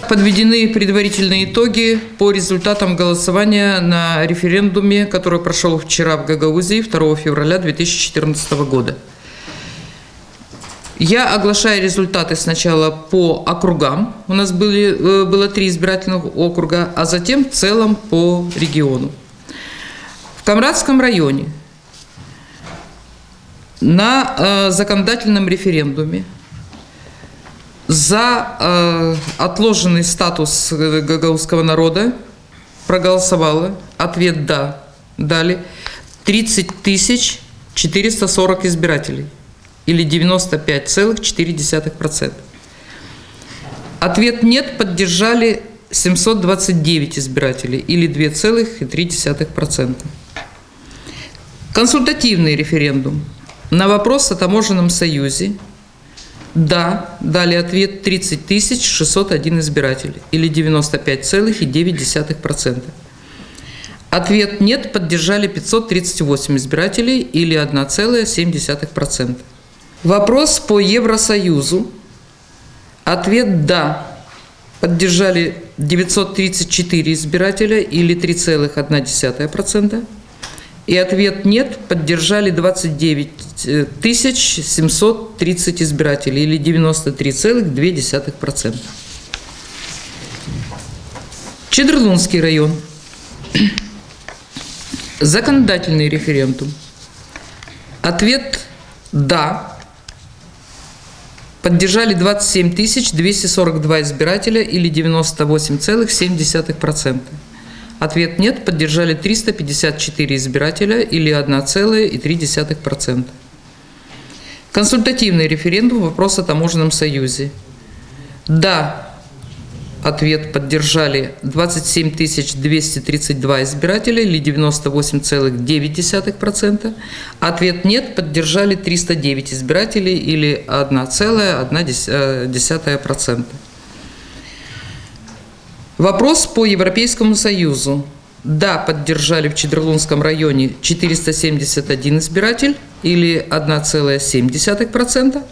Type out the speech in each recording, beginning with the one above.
Итак, подведены предварительные итоги по результатам голосования на референдуме, который прошел вчера в Гагаузии 2 февраля 2014 года. Я оглашаю результаты сначала по округам. У нас было 3 избирательных округа, а затем в целом по региону. В Камрадском районе на законодательном референдуме за отложенный статус гагаузского народа проголосовало, ответ «да» дали 30 440 избирателей, или 95,4%. Ответ «нет» поддержали 729 избирателей, или 2,3%. Консультативный референдум на вопрос о таможенном союзе «да» дали ответ 30 601 избиратель, или 95,9%. Ответ «нет» поддержали 538 избирателей, или 1,7%. Вопрос по Евросоюзу. Ответ «да» поддержали 934 избирателя, или 3,1%. И ответ «нет» поддержали 29 730 избирателей, или 93,2%. Чедрлунский район. Законодательный референдум. Ответ «да» поддержали 27 242 избирателя, или 98,7%. Ответ «нет» поддержали 354 избирателя, или 1,3%. Консультативный референдум вопрос о таможенном союзе. «Да» ответ поддержали 27 232 избирателя, или 98,9%. Ответ «нет» поддержали 309 избирателей, или 1,1%. Вопрос по Европейскому Союзу. «Да» поддержали в Чедрлунском районе 471 избиратель, или 1,7%.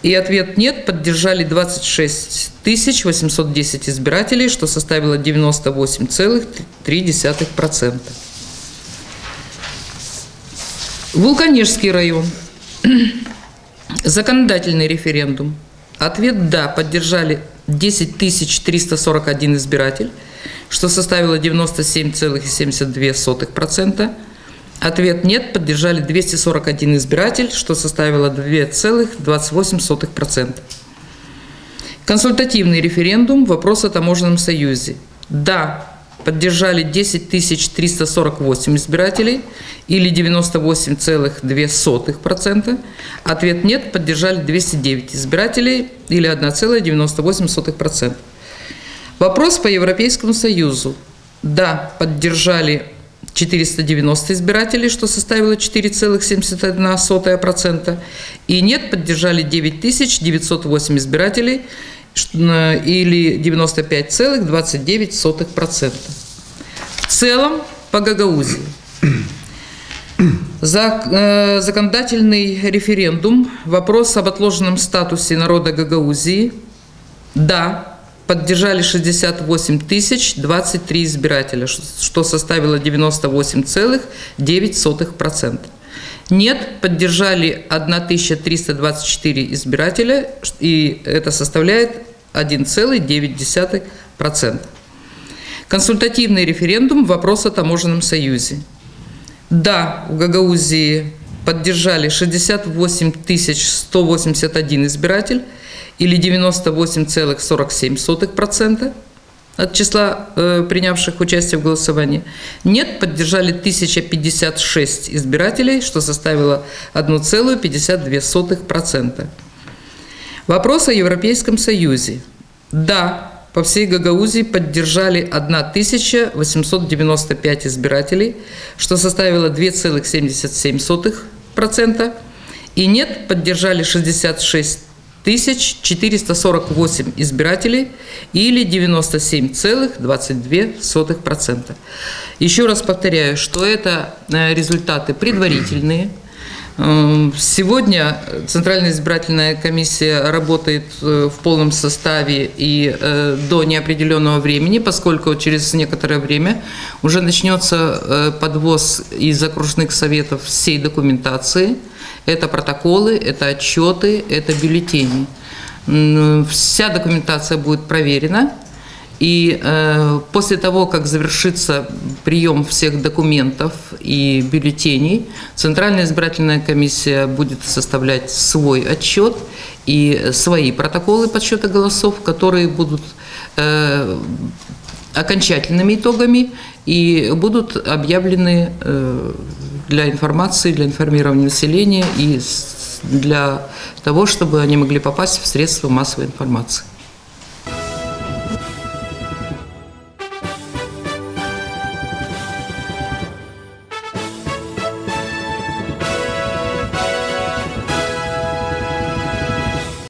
И ответ «нет» поддержали 26 810 избирателей, что составило 98,3%. Вулканежский район. Законодательный референдум. Ответ «да» поддержали 10 341 избиратель, что составило 97,72%. Ответ «нет» поддержали 241 избиратель, что составило 2,28%. Консультативный референдум вопрос о таможенном союзе. «Да» поддержали 10 348 избирателей, или 98,2%. Ответ «нет» поддержали 209 избирателей, или 1,98%. Вопрос по Европейскому Союзу. «Да» поддержали 490 избирателей, что составило 4,71%. И «нет» поддержали 9908 избирателей, или 95,29%. В целом по Гагаузии. За законодательный референдум вопрос об отложенном статусе народа Гагаузии «да» поддержали 68 023 избирателя, что составило 98,9%. «Нет» поддержали 1324 избирателя, и это составляет 1,9%. Консультативный референдум вопрос о таможенном союзе. «Да» в Гагаузии поддержали 68 181 избиратель, или 98,47% от числа принявших участие в голосовании. «Нет» поддержали 1056 избирателей, что составило 1,52%. Вопрос о Европейском Союзе. «Да» по всей Гагаузии поддержали 1895 избирателей, что составило 2,77%. И «нет» поддержали 66 448 избирателей, или 97,22%. Еще раз повторяю, что это результаты предварительные. Сегодня Центральная избирательная комиссия работает в полном составе и до неопределенного времени, поскольку через некоторое время уже начнется подвоз из окружных советов всей документации. Это протоколы, это отчеты, это бюллетени. Вся документация будет проверена. И после того, как завершится прием всех документов и бюллетеней, Центральная избирательная комиссия будет составлять свой отчет и свои протоколы подсчета голосов, которые будут окончательными итогами и будут объявлены для информации, для информирования населения и для того, чтобы они могли попасть в средства массовой информации.